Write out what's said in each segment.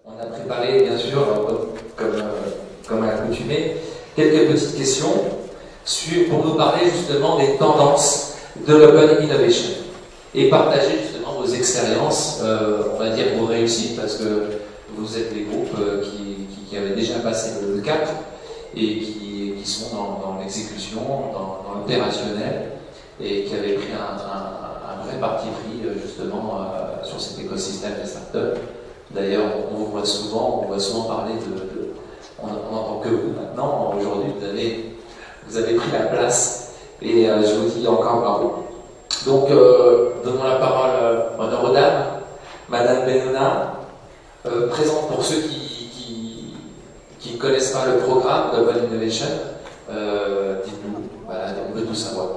On a préparé, bien sûr, comme à l'accoutumée, quelques petites questions pour nous parler justement des tendances de l'Open Innovation et partager justement vos expériences, on va dire vos réussites, parce que vous êtes des groupes qui avaient déjà passé le cap et qui sont dans l'exécution, dans l'opérationnel, et qui avaient pris un vrai parti pris justement sur cet écosystème des startups. D'ailleurs, on vous voit souvent parler on entend que vous maintenant, aujourd'hui, vous avez pris la place, et je vous dis encore bravo. Donc, donnons la parole à honneur aux dames. Madame Benona, présente pour ceux qui ne connaissent pas le programme d'Open Innovation, dites-nous, voilà, on veut tout savoir.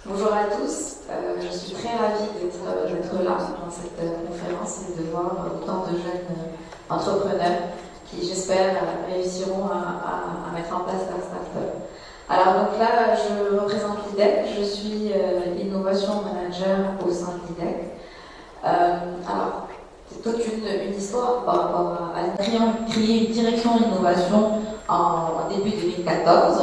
Bonjour à tous, je suis très ravie d'être là dans cette conférence et de voir autant de jeunes entrepreneurs qui, j'espère, réussiront à mettre en place leur start-up. Alors donc là, je représente l'IDEC, je suis Innovation Manager au sein de l'IDEC. Alors, c'est toute une histoire par rapport à créer une direction innovation en début 2014,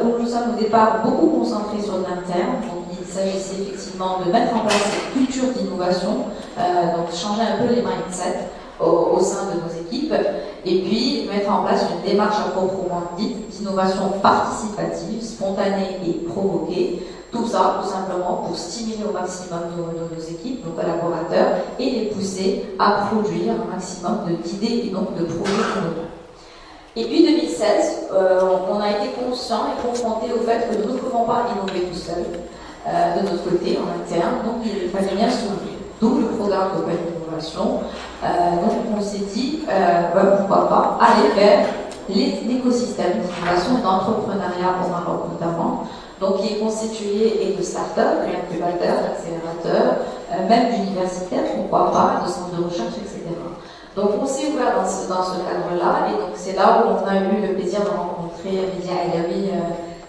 où nous sommes au départ beaucoup concentrés sur l'interne. Donc il s'agissait effectivement de mettre en place une culture d'innovation, donc changer un peu les mindsets au sein de nos équipes, et puis mettre en place une démarche à proprement dite d'innovation participative, spontanée et provoquée. Tout ça, tout simplement, pour stimuler au maximum nos équipes, nos collaborateurs, et les pousser à produire un maximum d'idées et donc de projets innovants. Et puis 2016, on a été conscient et confronté au fait que nous ne pouvons pas innover tout seuls, de notre côté, en interne, donc il fallait bien s'ouvrir. D'où le programme d'Open Innovation. Donc on s'est dit, pourquoi pas aller vers l'écosystème d'innovation et d'entrepreneuriat au Maroc notamment, donc qui est constitué de start-up, d'incubateurs, d'accélérateurs, même d'universitaires, pourquoi pas, de centres de recherche, etc. Donc on s'est ouvert dans ce cadre-là, et donc c'est là où on a eu le plaisir de rencontrer Lydia Elawi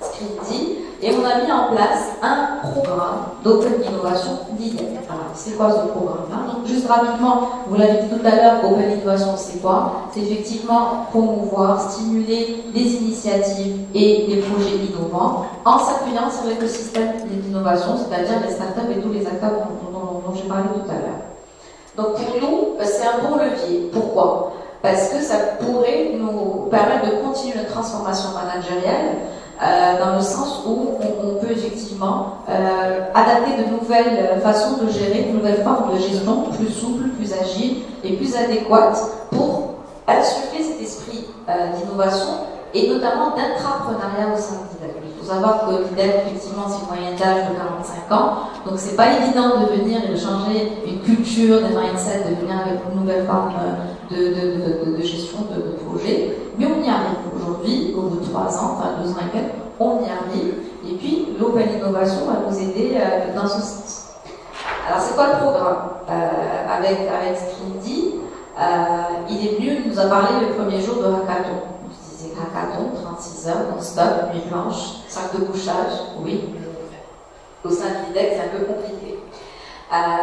Scritti, et on a mis en place un programme d'Open Innovation d'IDEC. Alors c'est quoi ce programme-là? Donc juste rapidement, vous l'avez dit tout à l'heure, Open Innovation c'est quoi? C'est effectivement promouvoir, stimuler des initiatives et des projets innovants en s'appuyant sur l'écosystème d'innovation, c'est-à-dire les startups et tous les acteurs dont j'ai parlé tout à l'heure. Donc pour nous, c'est un bon levier. Pourquoi? Parce que ça pourrait nous permettre de continuer notre transformation managériale dans le sens où on peut effectivement adapter de nouvelles façons de gérer, de nouvelles formes de gestion plus souples, plus agiles et plus adéquates pour insuffler cet esprit d'innovation et notamment d'intrapreneuriat au sein de l'IDEC. Il faut savoir que l'IDEC, effectivement, c'est une moyenne d'âge de 45 ans, donc c'est pas évident de venir et de changer une culture, des mindsets, de venir avec une nouvelle forme de gestion de projet, mais on y arrive aujourd'hui, au bout de 3 ans, enfin 2 ans et quelques, on y arrive, et puis l'Open Innovation va nous aider dans ce sens. Alors c'est quoi le programme? Avec Scrindi, il est venu, il nous a parlé le premier jour de hackathon. Hackathon, 36 heures, non-stop, nuit blanche, sac de couchage, oui. Au sein de l'IDEC, c'est un peu compliqué.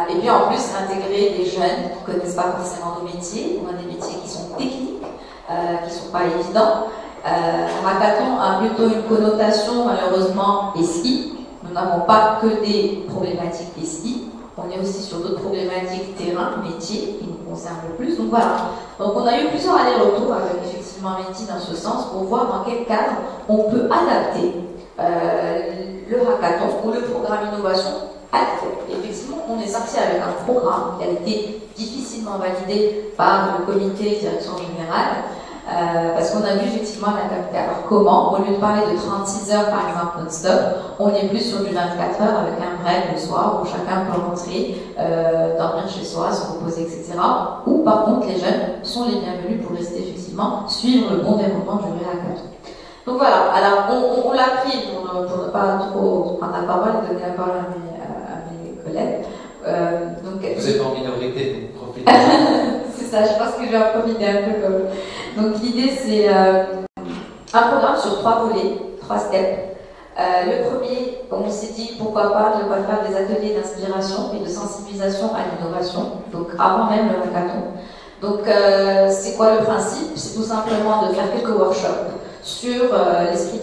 Et puis en plus, intégrer des jeunes qui ne connaissent pas forcément nos métiers. On a des métiers qui sont techniques, qui ne sont pas évidents. Hackathon a plutôt une connotation, malheureusement, SI. Nous n'avons pas que des problématiques SI. On est aussi sur d'autres problématiques terrain, métier, qui nous concernent le plus. Donc voilà. Donc on a eu plusieurs allers-retours avec effectivement Mehdi dans ce sens pour voir dans quel cadre on peut adapter le hackathon ou le programme innovation à l'IDEC. Effectivement, on est sorti avec un programme qui a été difficilement validé par le comité direction générale. Parce qu'on a vu effectivement l'adapter. Alors comment? Au lieu de parler de 36 heures par exemple non-stop, on est plus sur du 24 heures avec un break le soir où chacun peut rentrer, dormir chez soi, se reposer, etc. Ou par contre les jeunes sont les bienvenus pour rester effectivement suivre le bon développement du hackathon. Donc voilà, alors on l'a pris pour ne pas trop prendre la parole et donner la parole à mes collègues. Donc, vous êtes en minorité, donc profitez. C'est ça, je pense que je vais en profiter un peu comme. Donc l'idée c'est un programme sur 3 volets, 3 steps. Le premier, on s'est dit pourquoi pas ne pas faire des ateliers d'inspiration et de sensibilisation à l'innovation, donc avant même le hackathon. Donc, c'est quoi le principe? C'est tout simplement de faire quelques workshops sur l'esprit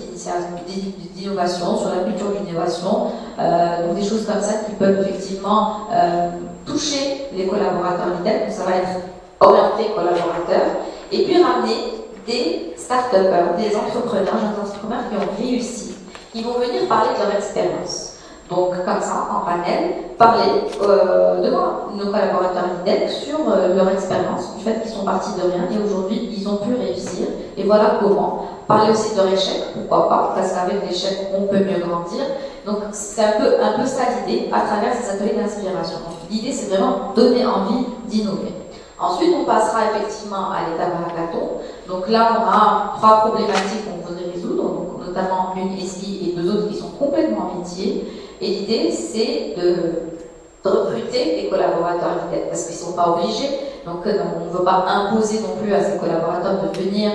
d'innovation, sur la culture d'innovation, donc des choses comme ça qui peuvent effectivement toucher les collaborateurs LeadDev, donc ça va être orienté collaborateurs, et puis ramener des start-upers, des entrepreneurs, jeunes entrepreneurs qui ont réussi, qui vont venir parler de leur expérience. Donc, comme ça, en panel, parler devant nos collaborateurs LeadDev sur leur expérience, du fait qu'ils sont partis de rien et aujourd'hui, ils ont pu réussir. Et voilà comment. Parler aussi de leur échec, pourquoi pas, parce qu'avec l'échec, on peut mieux grandir. Donc, c'est un peu ça l'idée à travers ces ateliers d'inspiration. L'idée, c'est vraiment donner envie d'innover. Ensuite, on passera effectivement à l'étape hackathon. Donc là, on a 3 problématiques qu'on voudrait résoudre, donc notamment une ici et 2 autres qui sont complètement métiers. Et l'idée, c'est de recruter des collaborateurs LeadDev parce qu'ils ne sont pas obligés. Donc, on ne veut pas imposer non plus à ces collaborateurs de venir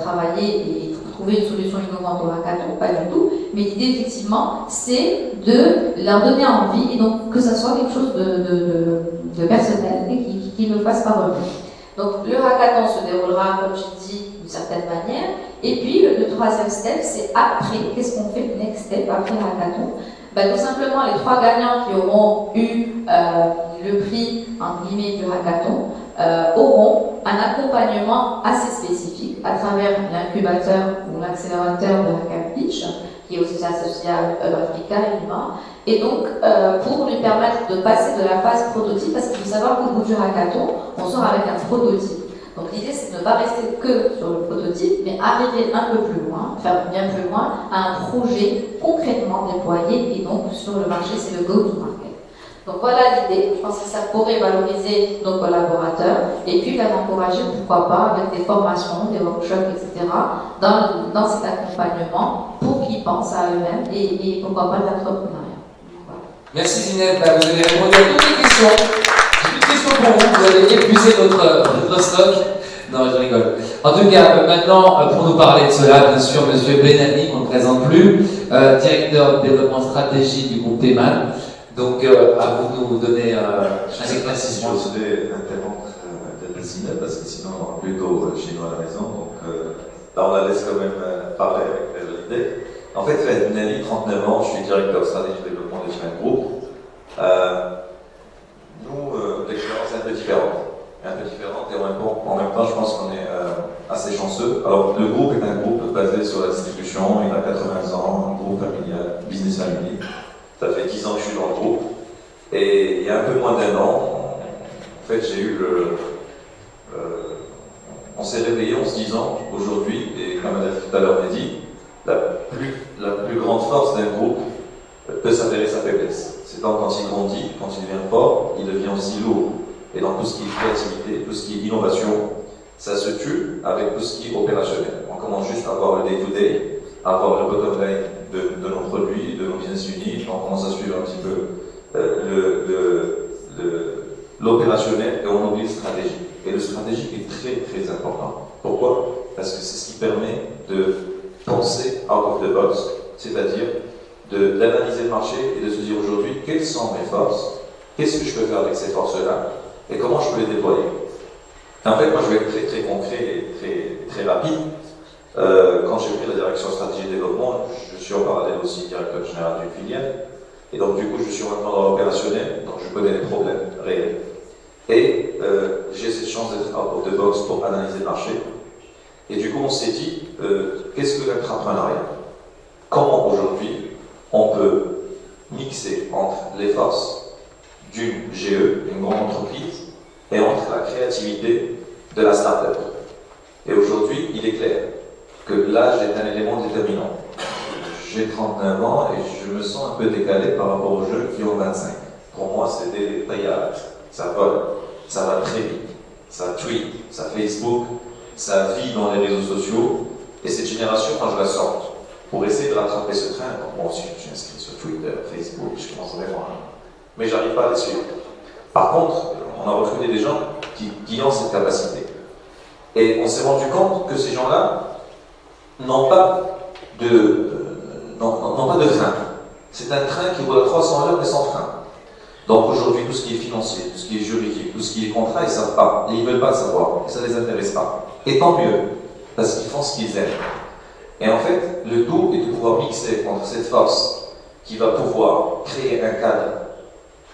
travailler et trouver une solution innovante au hackathon, pas du tout. Mais l'idée, effectivement, c'est de leur donner envie et donc que ça soit quelque chose de personnel et qu'ils ne fassent pas revenir. Donc, le hackathon se déroulera, comme je dis, d'une certaine manière. Et puis, le 3e step, c'est après. Qu'est-ce qu'on fait le next step après le hackathon? Tout simplement, les 3 gagnants qui auront eu le prix, entre guillemets, du hackathon auront un accompagnement assez spécifique à travers l'incubateur ou l'accélérateur de Hack Pitch, qui est aussi associé à Africa et Lima, et donc pour lui permettre de passer de la phase prototype, parce qu'il faut savoir qu'au bout du hackathon, on sort avec un prototype. Donc l'idée, c'est de ne pas rester que sur le prototype, mais arriver un peu plus loin, faire bien plus loin, à un projet concrètement déployé, et donc sur le marché, c'est le go-to-market. Donc voilà l'idée, je pense que ça pourrait valoriser nos collaborateurs, et puis les encourager, pourquoi pas, avec des formations, des workshops, etc., dans cet accompagnement, pour qu'ils pensent à eux-mêmes, et pourquoi pas l'entrepreneuriat. Voilà. Merci Zineb, vous avez répondu à toutes les questions. Pour vous avez épuisé notre stock. Non, je rigole. En tout cas, maintenant, pour nous parler de cela, bien sûr, M. Benali, qu'on ne présente plus, directeur de développement stratégique du groupe Théman. Donc, à vous de nous donner un éclaircissement. Je vais interrompre de Zineb parce que sinon, on aura plutôt chez nous à la maison. Donc, là, on la laisse quand même parler avec l'idée. En fait, Benali, 39 ans, je suis directeur stratégique de développement de Théman Group. Nous, l'expérience est un peu différente. Et en même temps, je pense qu'on est assez chanceux. Alors, le groupe est un groupe basé sur la distribution, il a 80 ans, un groupe familial, business family. Ça fait 10 ans que je suis dans le groupe. Et il y a un peu moins d'1 an, en fait, j'ai eu on s'est réveillé en se disant, aujourd'hui, et comme elle a dit tout à l'heure Mehdi, la plus grande force d'un groupe peut s'avérer sa faiblesse. C'est quand il grandit, quand il devient fort, il devient aussi lourd. Et dans tout ce qui est créativité, tout ce qui est innovation, ça se tue avec tout ce qui est opérationnel. On commence juste à avoir le day-to-day, à avoir le bottom line de nos produits, de nos business units, on commence à suivre un petit peu l'opérationnel et on oublie le stratégique. Et le stratégique est très très important. Pourquoi? Parce que c'est ce qui permet de penser out of the box, c'est-à-dire d'analyser le marché et de se dire aujourd'hui quelles sont mes forces, qu'est-ce que je peux faire avec ces forces-là et comment je peux les déployer. En fait, moi je vais être très très concret et très rapide. Quand j'ai pris la direction stratégie et développement, je suis en parallèle aussi directeur général d'une filiale. Et donc du coup je suis maintenant dans l'opérationnel, donc je connais les problèmes réels. Et j'ai cette chance d'être out of the box pour analyser le marché. Et du coup on s'est dit, qu'est-ce que l'entrepreneuriat? Comment aujourd'hui on peut mixer entre les forces d'une GE, une grande entreprise, et entre la créativité de la start-up. Et aujourd'hui, il est clair que l'âge est un élément déterminant. J'ai 39 ans et je me sens un peu décalé par rapport aux jeunes qui ont 25. Pour moi, c'est des payables. Ça vole, ça va très vite, ça tweet, ça Facebook, ça vit dans les réseaux sociaux. Et cette génération, quand je la sors, pour essayer de rattraper ce train, bon, moi aussi je suis inscrit sur Twitter, Facebook, je commence vraiment mais j'arrive pas à les suivre. Par contre, on a recruté des gens qui ont cette capacité. Et on s'est rendu compte que ces gens-là n'ont pas de frein. C'est un train qui roule à 300 à l'heure mais sans frein. Donc aujourd'hui, tout ce qui est financier, tout ce qui est juridique, tout ce qui est contrat, ils ne savent pas. Et ils ne veulent pas le savoir. Et ça ne les intéresse pas. Et tant mieux, parce qu'ils font ce qu'ils aiment. Et en fait, le tout est de pouvoir mixer entre cette force qui va pouvoir créer un cadre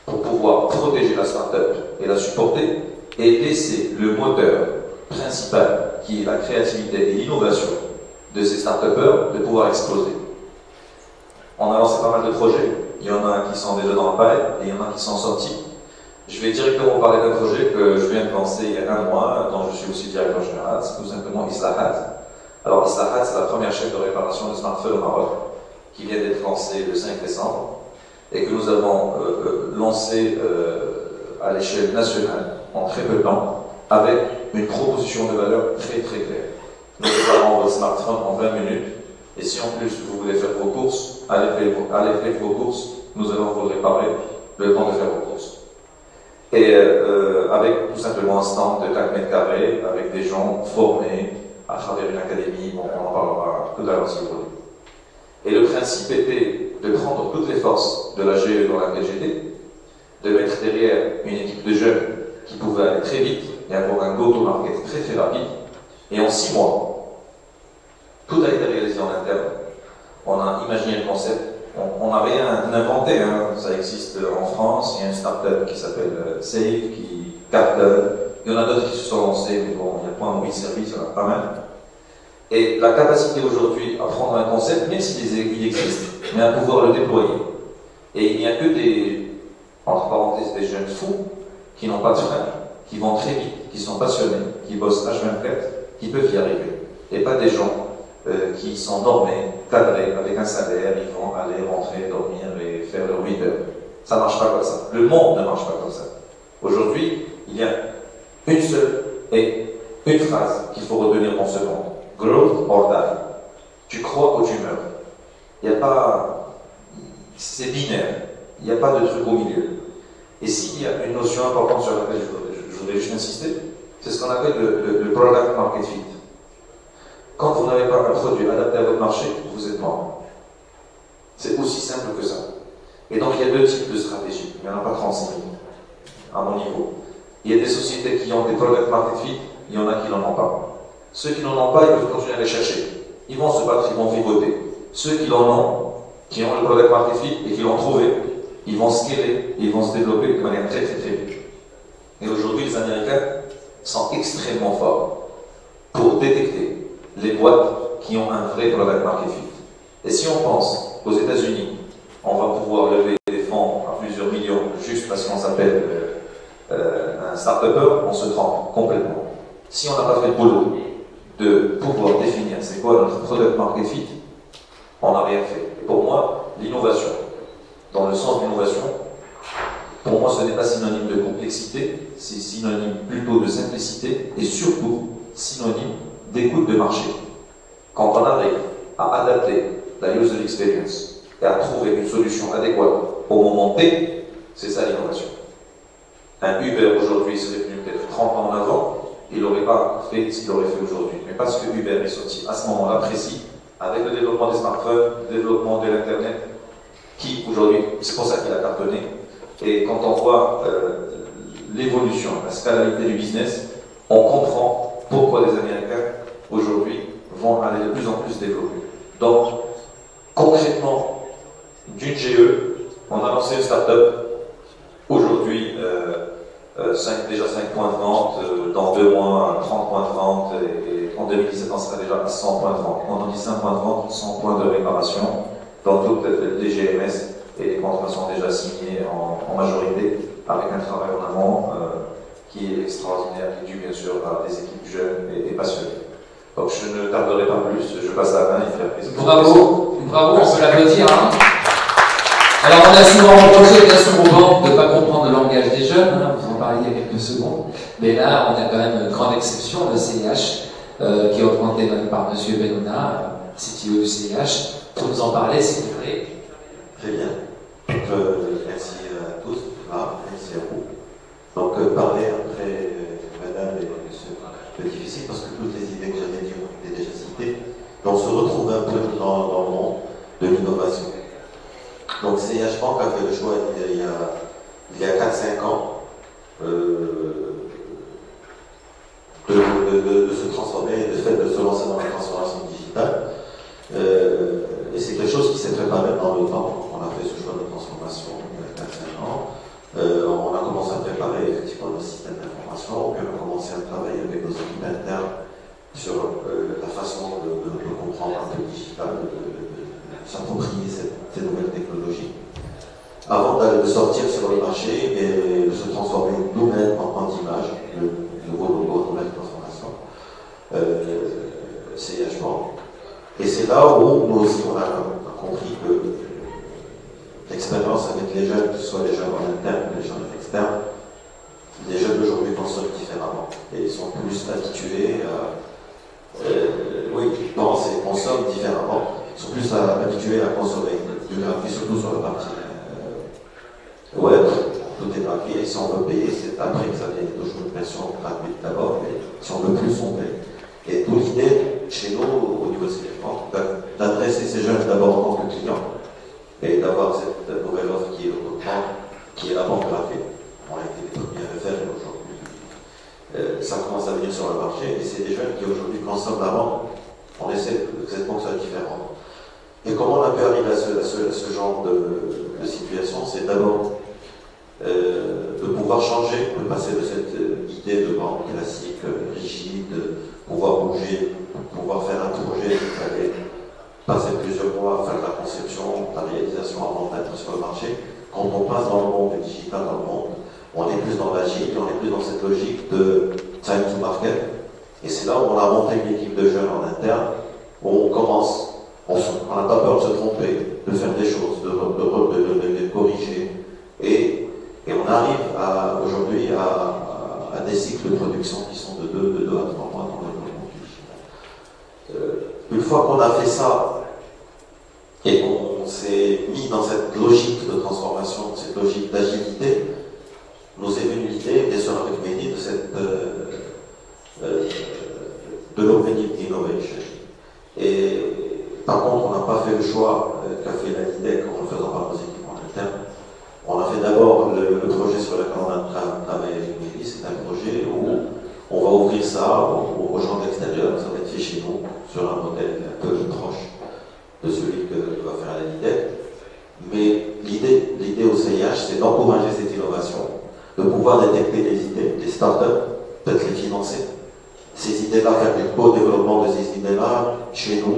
pour pouvoir protéger la start-up et la supporter, et laisser le moteur principal, qui est la créativité et l'innovation de ces start-upers, de pouvoir exploser. On a lancé pas mal de projets. Il y en a qui sont déjà dans le pipe et il y en a qui sont sortis. Je vais directement parler d'un projet que je viens de lancer il y a 1 mois, dont je suis aussi directeur général, c'est tout simplement Islahat. Alors Islahat, c'est la première chaîne de réparation de smartphones au Maroc, qui vient d'être lancée le 5 décembre, et que nous avons lancé à l'échelle nationale en très peu de temps, avec une proposition de valeur très très claire. Nous réparons votre smartphone en 20 minutes, et si en plus vous voulez faire vos courses, allez faire vos courses, nous allons vous réparer le temps de faire vos courses. Et avec tout simplement un stand de 4 mètres carrés, avec des gens formés à travers une académie, bon, on en parlera tout à l'heure si vous voulez. Et le principe était de prendre toutes les forces de la GE dans laquelle j'étais, de mettre derrière une équipe de jeunes qui pouvaient aller très vite et avoir un go-to-market très très rapide. Et en 6 mois, tout a été réalisé en interne. On a imaginé le concept. On n'a rien inventé, hein. Ça existe en France. Il y a une start-up qui s'appelle Save, qui cartonne. Il y en a d'autres qui se sont lancés, mais bon, il y a plein de mobile service, il y en a pas mal. Et la capacité aujourd'hui à prendre un concept, même s'il existe, mais à pouvoir le déployer. Et il n'y a que des, entre parenthèses, des jeunes fous qui n'ont pas de frein, qui vont très vite, qui sont passionnés, qui bossent H24, qui peuvent y arriver. Et pas des gens qui sont normés, cadrés, avec un salaire, ils vont aller rentrer, dormir et faire leur 8 heures. Ça ne marche pas comme ça. Le monde ne marche pas comme ça. Aujourd'hui, il y a une seule et une phrase qu'il faut retenir dans ce monde. Growth or die. Tu crois ou tu meurs. Il n'y a pas... C'est binaire. Il n'y a pas de truc au milieu. Et s'il y a une notion importante sur laquelle je voudrais juste insister, c'est ce qu'on appelle le product market fit. Quand vous n'avez pas un produit adapté à votre marché, vous êtes mort. C'est aussi simple que ça. Et donc il y a 2 types de stratégies. Il n'y en a pas 35 000 à mon niveau. Il y a des sociétés qui ont des product market fit, il y en a qui n'en ont pas. Ceux qui n'en ont pas, ils peuvent continuer à les chercher. Ils vont se battre, ils vont vivoter. Ceux qui l'en ont, qui ont le product market fit et qui l'ont trouvé, ils vont scaler, ils vont se développer de manière très très très vite. Et aujourd'hui, les Américains sont extrêmement forts pour détecter les boîtes qui ont un vrai product market fit. Et si on pense aux États-Unis, on va pouvoir lever des fonds à plusieurs millions juste parce qu'on s'appelle un start-upper, on se trompe complètement. Si on n'a pas fait le boulot de pouvoir définir c'est quoi notre product market fit, on n'a rien fait. Et pour moi, l'innovation, dans le sens d'innovation, pour moi ce n'est pas synonyme de complexité, c'est synonyme plutôt de simplicité et surtout synonyme d'écoute de marché. Quand on arrive à adapter la user experience et à trouver une solution adéquate au moment T, c'est ça l'innovation. Un Uber aujourd'hui serait venu peut-être 30 ans en avant, il n'aurait pas fait ce qu'il aurait fait aujourd'hui. Mais parce que Uber est sorti à ce moment-là précis, avec le développement des smartphones, le développement de l'Internet, qui aujourd'hui, c'est pour ça qu'il a cartonné. Et quand on voit l'évolution, la scalabilité du business, on comprend pourquoi les Américains aujourd'hui vont aller de plus en plus développer. Donc, concrètement, d'une GE, on a lancé une start-up. Aujourd'hui, déjà 5 points de vente, dans 2 mois, 30 points de vente, et en 2017, on sera déjà à 100 points de vente. Quand on dit 5 points de vente, 100 points de réparation dans toutes les GMS, et les contrats sont déjà signés en majorité, avec un travail en amont qui est extraordinaire, qui est dû bien sûr à des équipes jeunes et passionnées. Donc je ne tarderai pas plus, je passe la main et faire plaisir. Bravo, bravo, on peut l'applaudir. Hein. Alors on a souvent reproché bien sûr aux banques de ne pas comprendre le langage des jeunes, hein, vous en parliez il y a quelques secondes, mais là on a quand même une grande exception, le CIH, qui est représenté même par M. Benouna, CTO du CIH, pour nous en parler, s'il vous plaît. Très bien. Merci à tous, merci à vous. Donc parler après madame et monsieur, c'est un peu difficile parce que toutes les idées que j'avais dit ont été déjà citées. Donc on se retrouve un peu dans le monde de l'innovation. Donc CIH Bank a fait le choix il y a il y a 4-5 ans, de se transformer, le fait de se lancer dans la transformation digitale. Et c'est quelque chose qui s'est préparé dans le temps. On a fait ce choix de transformation il y a 4-5 ans. On a commencé à préparer effectivement le système d'information, puis on a commencé à travailler avec nos équipes internes sur la façon de comprendre un peu le digital, de s'approprier ces nouvelles technologies. Avant de sortir sur le marché et de se transformer nous-mêmes en image, le nouveau logo, nouvelle transformation, CIH Bank. Et c'est là où nous aussi on a compris que l'expérience avec les jeunes, que ce soit les jeunes en interne ou les jeunes externes, les jeunes d'aujourd'hui consomment différemment. Et ils sont plus habitués à pensent et consomment différemment. Ils sont plus habitués à consommer du graphique, surtout sur la partie web. Tout est gratuit et si on veut payer, c'est après que ça vient toujours une version gratuite d'abord, mais si on veut plus, on paye. Et d'où l'idée, chez nous, au niveau de CIH Bank, d'adresser ces jeunes d'abord en tant que clients et d'avoir cette nouvelle offre qui est le compte, qui est la banque gratuite. On a été les premiers à le faire et aujourd'hui, ça commence à venir sur le marché et c'est des jeunes qui aujourd'hui consomment la banque. On essaie que cette banque soit différente. Et comment on a pu arriver à ce genre de situation? C'est d'abord de pouvoir changer, de passer de cette idée de banque classique, rigide, pouvoir bouger, pouvoir faire un projet, il fallait passer plusieurs mois à faire la conception, la réalisation avant d'être sur le marché. Quand on passe dans le monde du digital, dans le monde, on est plus dans l'agile, on est plus dans cette logique de time to market. Et c'est là où on a monté une équipe de jeunes en interne, où on commence, on n'a pas peur de se tromper, de faire des choses, de corriger. Et on arrive aujourd'hui à des cycles de production qui sont de 2 à 3 mois dans le développement du digital. Une fois qu'on a fait ça, et qu'on s'est mis dans cette logique de transformation, cette logique d'agilité, nous est venue l'idée, bien sûr avec Mehdi, de l'Open Innovation. Et par contre, on n'a pas fait le choix qu'a fait la LIDEC en le faisant par nos équipes en interne. On a fait d'abord le projet sur lequel on a travaillé avec Mehdi, c'est un projet où on va ouvrir ça aux gens de l'extérieur, ça va être fait chez nous, sur un modèle un peu proche de celui que va faire la LIDEC. Mais l'idée au CIH, c'est d'encourager cette innovation, de pouvoir détecter les idées, les startups, peut-être les financer. Ces idées-là, faire du co-développement de ces idées-là chez nous,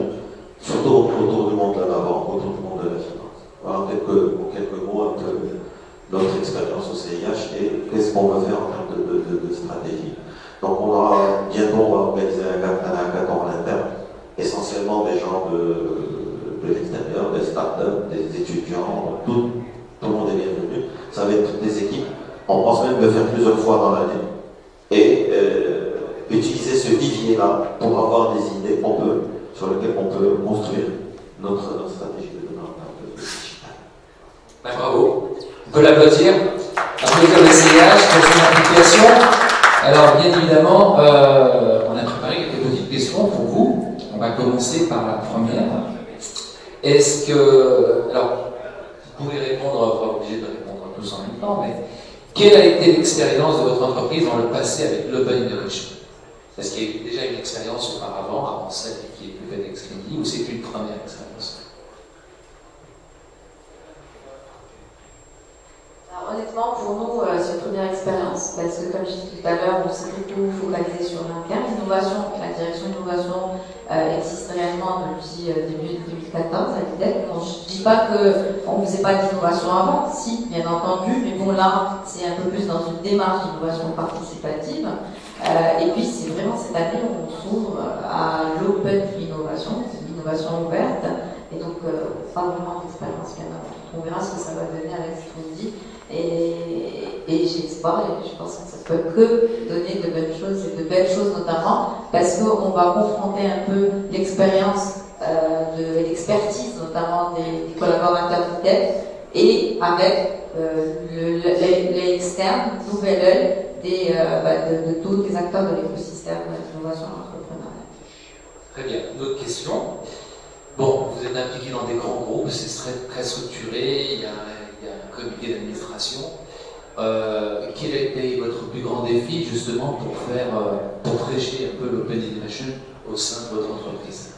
surtout autour du monde de la banque, autour du monde de la finance. Voilà quelques mots un peu notre expérience au CIH et qu'est-ce qu'on va faire en termes de stratégie. Donc bientôt on va organiser un hackathon à l'interne, essentiellement des gens de l'extérieur, des startups, des étudiants, tout le monde est bienvenu. Ça va être des équipes. On pense même le faire plusieurs fois dans l'année. Et utiliser ce vivier-là pour avoir des idées sur lesquelles on peut construire notre stratégie de développement digital. Ben, bravo. On peut l'applaudir. Applaudir le CIH pour son implication. Alors, bien évidemment, on a préparé quelques petites questions pour vous. On va commencer par la première. Est-ce que... Alors, vous pouvez répondre, pas obligé de répondre tous en même temps, mais quelle a été l'expérience de votre entreprise dans le passé avec l'Open Innovation? Est-ce qu'il y a eu déjà une expérience auparavant, avant celle qui est plus FedEx Crédit, ou c'est une première expérience? Alors, honnêtement, pour nous, c'est une première expérience, parce que comme je disais tout à l'heure, on s'est beaucoup focalisé sur l'interne. L'innovation, la direction innovation existe réellement depuis début 2014 à l'IDEC. Je ne dis pas qu'on ne faisait pas d'innovation avant, si, bien entendu, mais bon, là, c'est un peu plus dans une démarche d'innovation participative. Et puis, c'est vraiment cette année où on s'ouvre à l'open innovation, c'est l'innovation ouverte, et donc, pas vraiment d'expérience bien avant. On verra ce que ça va donner avec ce qu'on dit. Et j'espère, et je pense que ça ne peut que donner de bonnes choses, et de belles choses notamment, parce qu'on va confronter un peu l'expérience et l'expertise notamment des collaborateurs d'IDEC et avec les externes, nouvel œil de tous les acteurs de l'écosystème d'innovation entrepreneuriale. Très bien. Une autre question. Bon, vous êtes impliqué dans des grands groupes, c'est très structuré, il y a un comité d'administration. quel a été votre plus grand défi justement pour prêcher un peu l'Open Innovation au sein de votre entreprise?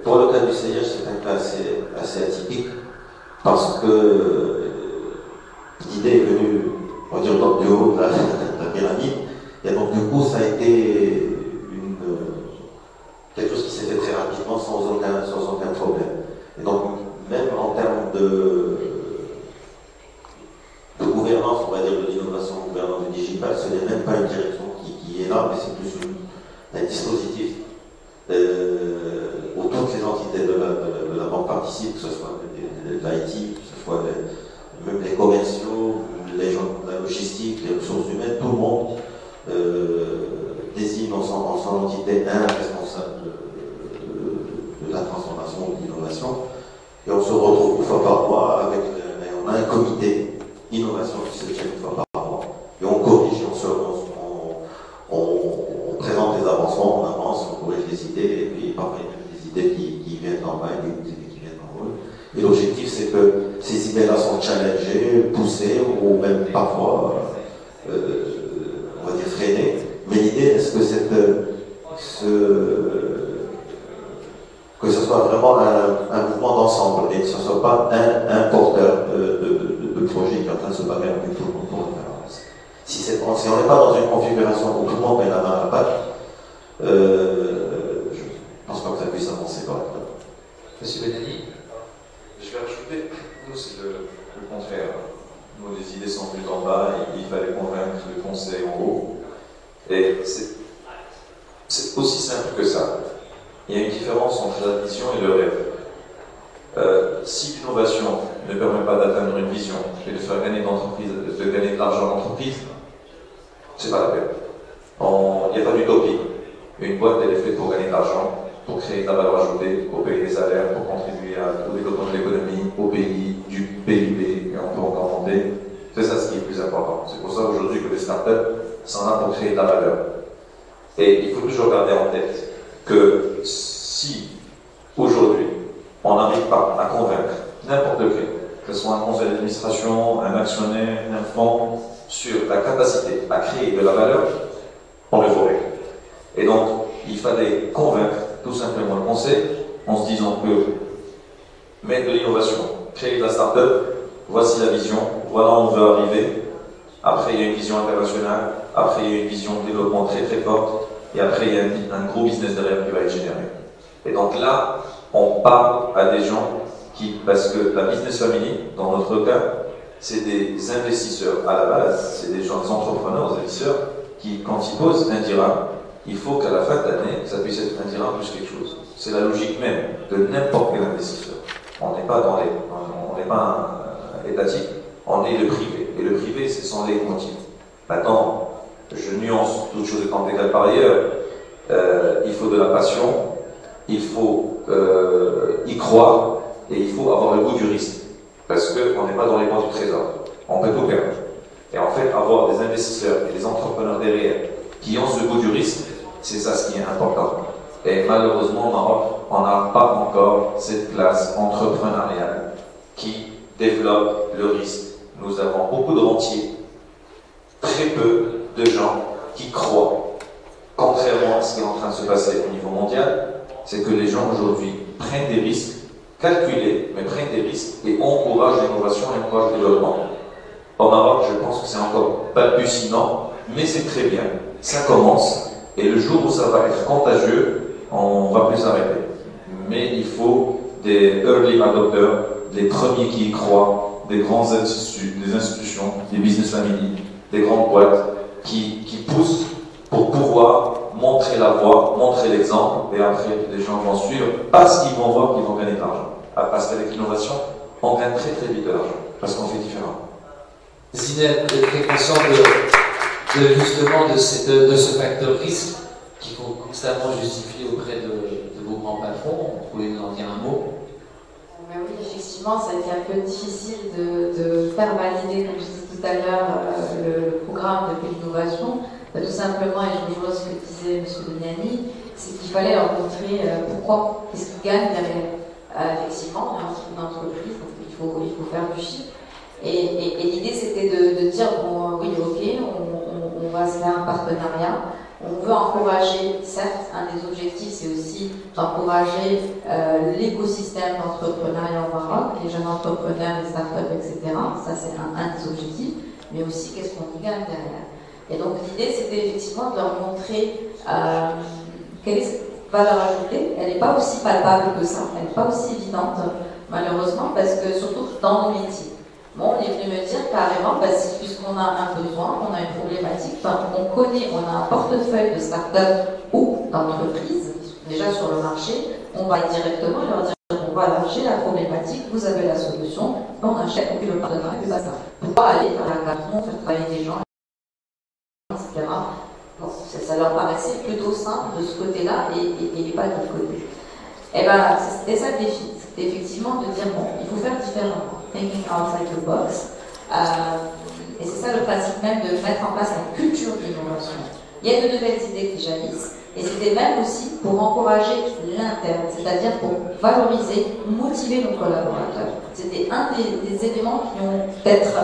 Pour le cas du CIH, c'est un cas assez atypique parce que l'idée est venue, on va dire, du haut de la pyramide, et donc du coup ça a été quelque chose qui s'est fait très rapidement sans aucun problème. Et donc même en termes de gouvernance, on va dire, de l'innovation, gouvernance du digital, ce n'est même pas une direction qui est là, mais c'est plus un dispositif où toutes les entités de la banque participent, que ce soit l'IT, que ce soit même les commerciaux, les gens de la logistique, les ressources humaines, tout le monde désigne en son entité un responsable de la transformation ou de l'innovation. Et on se retrouve une fois par mois on a un comité innovation qui se tient une fois par mois. Et on corrige, on présente les avancements, on avance, on corrige les idées, et puis parfois il y a même des idées qui viennent d'en bas et des idées qui viennent d'en haut. Et l'objectif, c'est que ces idées-là sont challengées, poussées, ou même parfois, on va dire, freinées. Mais l'idée, est-ce que que ce soit vraiment un mouvement d'ensemble et que ce ne soit pas un porteur de projet qui est en train de se battre avec tout le monde pour le faire. Si on n'est pas dans une configuration où tout le monde met la main à la pâte, je ne pense pas que ça puisse avancer correctement. Monsieur Benani? Je vais rajouter, nous c'est le contraire. Nous les idées sont venues d'en bas, et il fallait convaincre le conseil en haut. Et c'est aussi simple que ça. Il y a une différence entre la vision et le rêve. Si l'innovation ne permet pas d'atteindre une vision et de faire gagner de gagner de l'argent à l'entreprise, c'est pas la peine. Il n'y a pas d'utopie. Une boîte, elle est faite pour gagner de l'argent, pour créer de la valeur ajoutée, pour payer des salaires, pour contribuer au développement de l'économie, au pays, du PIB, et on peut encore monter. C'est ça ce qui est le plus important. C'est pour ça aujourd'hui que les startups sont là pour créer de la valeur. Et il faut toujours garder en tête que si aujourd'hui on n'arrive pas à convaincre n'importe lequel, que ce soit un conseil d'administration, un actionnaire, un fonds, sur la capacité à créer de la valeur, on le ferait. Et donc, il fallait convaincre tout simplement le conseil en se disant que mettre de l'innovation, créer de la start-up, voici la vision, voilà où on veut arriver. Après, il y a une vision internationale, après, il y a une vision de développement très très forte, et après, il y a un gros business derrière qui va être généré. Et donc là, on parle à des gens parce que la business family, dans notre cas, c'est des investisseurs à la base, c'est des gens, des entrepreneurs, des investisseurs, qui, quand ils posent un dirham, il faut qu'à la fin de l'année, ça puisse être un dirham plus quelque chose. C'est la logique même de n'importe quel investisseur. On n'est pas on n'est pas un étatique, on est le privé. Et le privé, ce sont les motifs. Maintenant, je nuance toutes choses étant égales par ailleurs. Il faut de la passion, il faut y croire, et il faut avoir le goût du risque. Parce qu'on n'est pas dans les points du trésor. On peut tout perdre. Et en fait, avoir des investisseurs et des entrepreneurs derrière qui ont ce goût du risque, c'est ça ce qui est important. Et malheureusement, au Maroc, on n'a pas encore cette classe entrepreneuriale qui développe le risque. Nous avons beaucoup de rentiers, très peu de gens qui croient. Contrairement à ce qui est en train de se passer au niveau mondial, c'est que les gens aujourd'hui prennent des risques, calculés, mais prennent des risques et encouragent l'innovation et encouragent le développement. Au Maroc, je pense que c'est encore balbutiant, mais c'est très bien. Ça commence, et le jour où ça va être contagieux, on va plus s'arrêter. Mais il faut des early adopters, des premiers qui y croient, des grands instituts, des institutions, des business family, des grandes boîtes qui poussent pour pouvoir montrer la voie, montrer l'exemple, et après les gens vont suivre parce qu'ils vont voir qu'ils vont gagner de l'argent. Parce qu'avec l'innovation, on gagne très très vite de l'argent, parce qu'on fait différent. Zineb, vous êtes très conscient justement de ce facteur risque qu'il faut constamment justifier auprès de vos grands patrons. Vous pouvez nous en dire un mot? Oui, effectivement, ça a été un peu difficile de faire valider, comme je disais tout à l'heure, le programme de l'innovation. Tout simplement, et je rejoins ce que disait M. Benani, c'est qu'il fallait leur montrer pourquoi, qu'est-ce qu'ils gagnent derrière. Effectivement, on est une entreprise, donc il faut faire du chiffre. Et l'idée, c'était de dire, bon, oui, ok, on va se faire un partenariat. On veut encourager, certes, un des objectifs, c'est aussi d'encourager l'écosystème d'entrepreneuriat au Maroc, les jeunes entrepreneurs, les startups, etc. Ça, c'est un des objectifs. Mais aussi, qu'est-ce qu'on y gagne derrière. Et donc, l'idée, c'était effectivement de leur montrer quelle est cette valeur ajoutée. Elle n'est pas aussi palpable que ça, elle n'est pas aussi évidente, malheureusement, parce que, surtout dans nos métiers. Bon, on est venu me dire carrément, puisqu'on a un besoin, on a une problématique, on connaît, on a un portefeuille de start-up ou d'entreprises déjà sur le marché, on va directement leur dire, bon voilà, j'ai la problématique, vous avez la solution, on achète, on fait le partenariat, et ça. Pourquoi aller faire un carton, faire travailler des gens, etc. Bon, ça leur paraissait plutôt simple de ce côté-là et pas de l'autre côté. Et bien, c'était ça le défi, c'était effectivement de dire, bon, il faut faire différemment. Thinking outside the box. Et c'est ça le principe même de mettre en place une culture d'innovation. Il y a de nouvelles idées qui jaillissent, et c'était même aussi pour encourager l'interne, c'est-à-dire pour valoriser, motiver nos collaborateurs. C'était un des éléments qui ont peut-être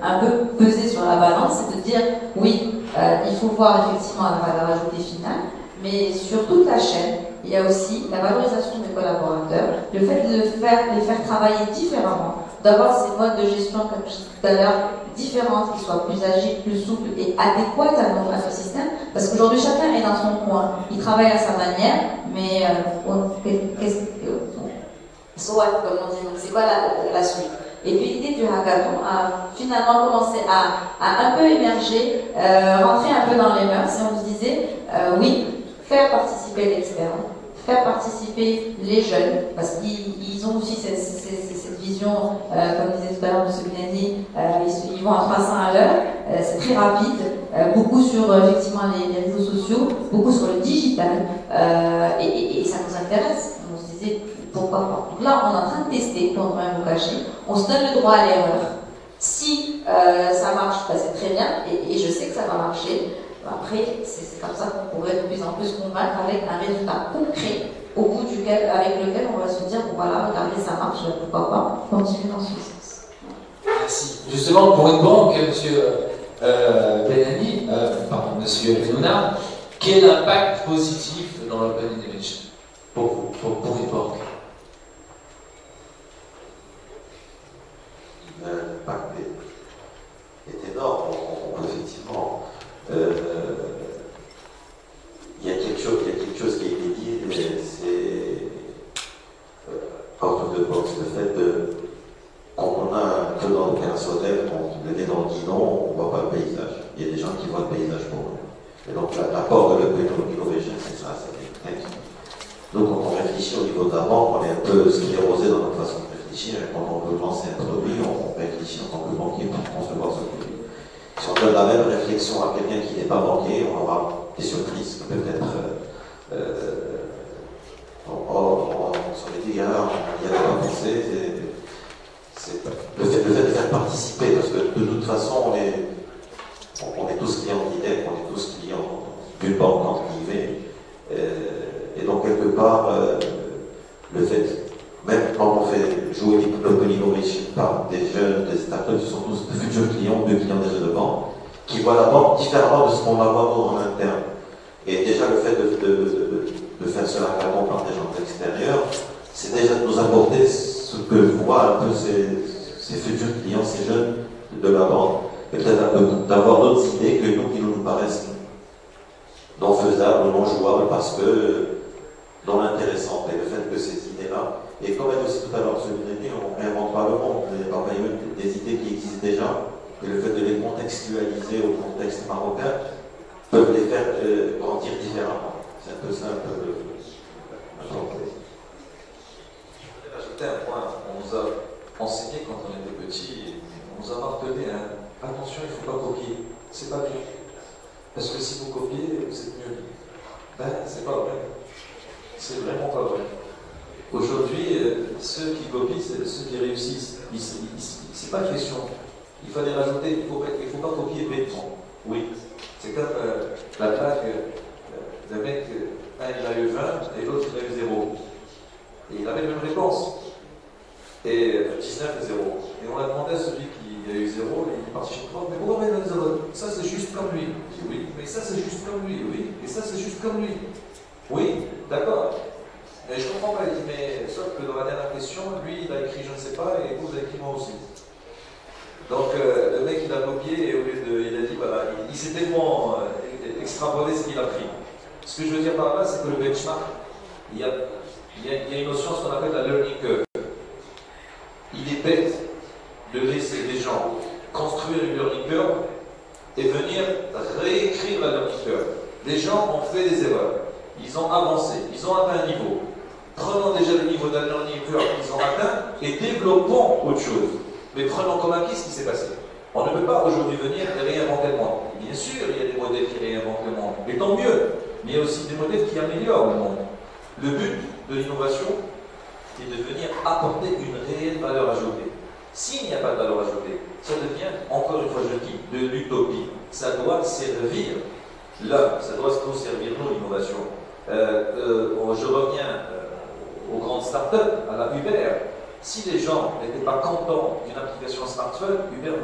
un peu pesé sur la balance, c'est de dire, oui, il faut voir effectivement la valeur ajoutée finale, mais sur toute la chaîne, il y a aussi la valorisation des collaborateurs, le fait de les faire travailler différemment, d'avoir ces modes de gestion, comme je disais tout à l'heure, différentes, qui soient plus agiles, plus souples et adéquates à notre système, parce qu'aujourd'hui chacun est dans son coin, il travaille à sa manière, mais soit, comme on dit, donc c'est quoi la suite? Et puis l'idée du hackathon a finalement commencé à un peu émerger, rentrer un peu dans les mœurs, et on se disait, oui, faire participer l'externe, faire participer les jeunes, parce qu'ils ont aussi cette vision, comme disait tout à l'heure M. Benani, ils vont à 300 à l'heure, c'est très rapide, beaucoup sur effectivement les réseaux sociaux, beaucoup sur le digital, et ça nous intéresse. On se disait, pourquoi pas. Donc là, on est en train de tester, pour rien vous cacher, on se donne le droit à l'erreur. Si ça marche, ben c'est très bien, et je sais que ça va marcher. Après, c'est comme ça qu'on pourrait de plus en plus convaincre avec un résultat concret avec lequel on va se dire, bon voilà, regardez, ça marche, pourquoi pas continuer dans ce sens. Merci. Justement, pour une banque, monsieur Benani, pardon, monsieur Benouna, quel impact positif dans l'open innovation pour vous, pour une banque? L'impact est énorme, on peut effectivement. Il y a quelque chose qui est dit, c'est out of the box, le fait de, quand on a un peu dans l'opérationnel, quand on est dans le guidon, on ne voit pas le paysage. Il y a des gens qui voient le paysage pour nous. Et donc l'apport de l'open innovation, c'est ça, c'est net. Donc quand on réfléchit au niveau de la banque, on est un peu sclérosé dans notre façon de réfléchir, et quand on veut lancer un produit, on réfléchit en tant que banquier pour concevoir ce produit. Si on donne la même réflexion à quelqu'un qui n'est pas banquier, on aura des surprises, peut-être on s'en est dit, on n'y avait pas pensé. Le fait de faire participer, parce que de toute façon, on est tous clients d'IDEC, on est tous clients d'une banque entre guillemets, et donc quelque part, le fait, même quand on fait jouer l'open innovation par des jeunes, des startups, ce sont tous de futurs clients, de clients déjà de banque, qui voient la banque différemment de ce qu'on va voir en interne. Et déjà le fait de faire cela par des gens de l'extérieur, c'est déjà de nous apporter ce que voient un peu ces futurs clients, ces jeunes de la banque, et peut-être d'avoir d'autres idées que nous qui nous paraissent non faisables, non jouables, parce que non intéressantes. Et le fait que ces idées-là, et comme elle dit aussi tout à l'heure, on n'invente pas le monde, il y a des idées qui existent déjà, et le fait de les contextualiser au contexte marocain peuvent les faire grandir différemment. C'est un peu ça, un peu le Ajouter un point, on nous a enseigné quand on était petit, on nous a martelé, attention, il ne faut pas copier, c'est pas bien. Parce que si vous copiez, vous êtes mieux. Ben, c'est pas vrai. C'est vraiment pas vrai. Aujourd'hui, ceux qui copient, c'est ceux qui réussissent. C'est pas question. Il fallait rajouter, il faut pas copier bêtement. Oui. C'est comme la blague d'un mec, un il a eu 20 et l'autre il a eu 0. Et il avait la même réponse. Et 19 et 0. Et on a demandé à celui qui a eu 0, et il est parti chez toi, mais pourquoi on a 0? Ça c'est juste comme lui. Je dis oui, mais ça c'est juste comme lui, oui, et ça c'est juste comme lui. Oui, d'accord. Mais je comprends pas, il dit, mais sauf que dans la dernière question, lui il a écrit je ne sais pas, et vous avez écrit moi aussi. Donc le mec il a copié, et au lieu de. Il a dit, voilà, il s'est tellement extrapolé ce qu'il a pris. Ce que je veux dire par là, c'est que le benchmark, il y a une notion, ce qu'on appelle la learning curve. Il est bête de laisser des gens construire une learning curve et venir réécrire la learning curve. Les gens ont fait des erreurs, ils ont avancé, ils ont atteint un niveau. Prenons déjà le niveau de la learning curve qu'ils ont atteint et développons autre chose. Mais prenons comme acquis ce qui s'est passé. On ne peut pas aujourd'hui venir et réinventer le monde. Bien sûr, il y a des modèles qui réinventent le monde, et tant mieux. Mais il y a aussi des modèles qui améliorent le monde. Le but de l'innovation est de venir apporter une réelle valeur ajoutée. S'il n'y a pas de valeur ajoutée, ça devient, encore une fois je dis, de l'utopie. Ça doit servir l'homme, ça doit nous servir nous, l'innovation. Je reviens aux grandes startups, à la Uber. Si les gens n'étaient pas contents d'une application smartphone, Uber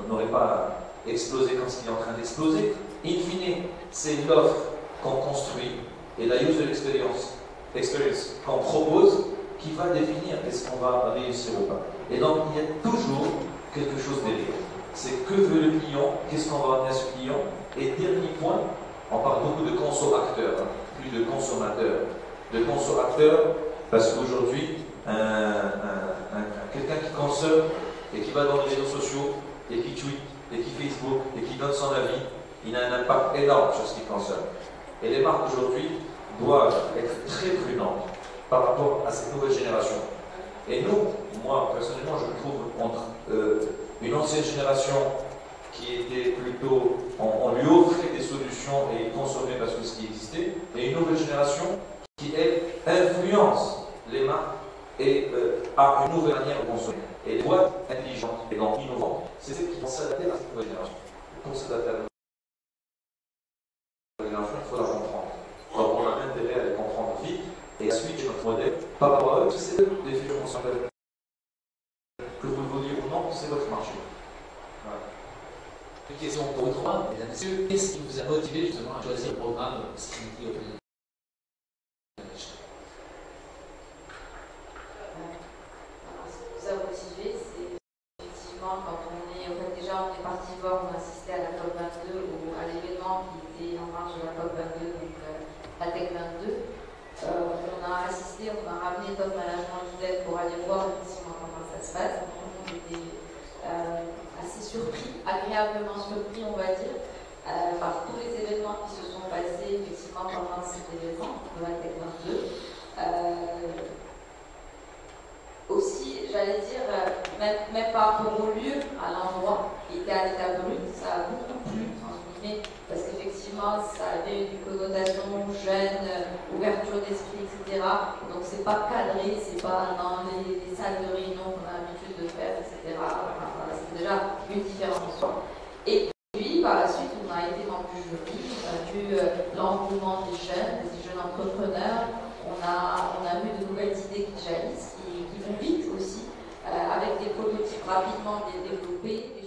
n'aurait pas explosé comme ce qu'il est en train d'exploser. In fine, c'est l'offre qu'on construit et la user experience qu'on propose qui va définir est-ce qu'on va réussir ou pas. Et donc, il y a toujours quelque chose derrière. C'est que veut le client, qu'est-ce qu'on va amener à ce client. Et dernier point, on parle beaucoup de consommateurs, plus de consommateurs. De consommateurs, parce qu'aujourd'hui, quelqu'un qui consomme et qui va dans les réseaux sociaux, et qui tweet, et qui Facebook, et qui donne son avis, il a un impact énorme sur ce qu'il consomme. Et les marques aujourd'hui doivent être très prudentes par rapport à cette nouvelle génération. Et nous, moi personnellement, je me trouve entre une ancienne génération qui était plutôt, on lui offrait des solutions et il consommait parce que ce qui existait, et une nouvelle génération qui, elle, influence les marques et a une nouvelle manière de consommer. Et les boîtes intelligentes et donc innovantes, c'est celles qui vont s'adapter à cette nouvelle génération. Pour s'adapter à la nouvelle génération, il faut la comprendre. Donc on a intérêt à les comprendre vite et à suivre notre modèle par rapport à eux, c'est des futurs consommateurs. Que vous le vouliez ou non, c'est votre marché. Voilà. Une question pour vous trois, mesdames et messieurs. Qu'est-ce qui vous a motivé justement à choisir le programme Stability Open? Ce qui nous a motivé, c'est effectivement quand on est, déjà on est parti voir, on a assisté à la COP22 ou à l'événement qui était en marge de la COP22, donc la Tech 22. On a assisté, on a ramené Top Management Leader pour aller voir effectivement comment ça se passe. Donc, on était assez surpris, agréablement surpris, on va dire, par tous les événements qui se sont passés effectivement pendant cet événement de la Tech 22. Aussi, j'allais dire, même par rapport au lieu, à l'endroit, qui était à l'état brut, ça a beaucoup plu, entre guillemets, parce qu'effectivement, ça avait une connotation jeune, ouverture d'esprit, etc. Donc, c'est pas cadré, c'est pas dans les salles de réunion qu'on a l'habitude de faire, etc. Enfin, voilà, c'est déjà une différence. Et puis, par la suite, on a été membre du jury, on a vu l'engouement des jeunes entrepreneurs. On a vu de nouvelles idées qui jaillissent, qui vont vite aussi, avec des prototypes rapidement développés, des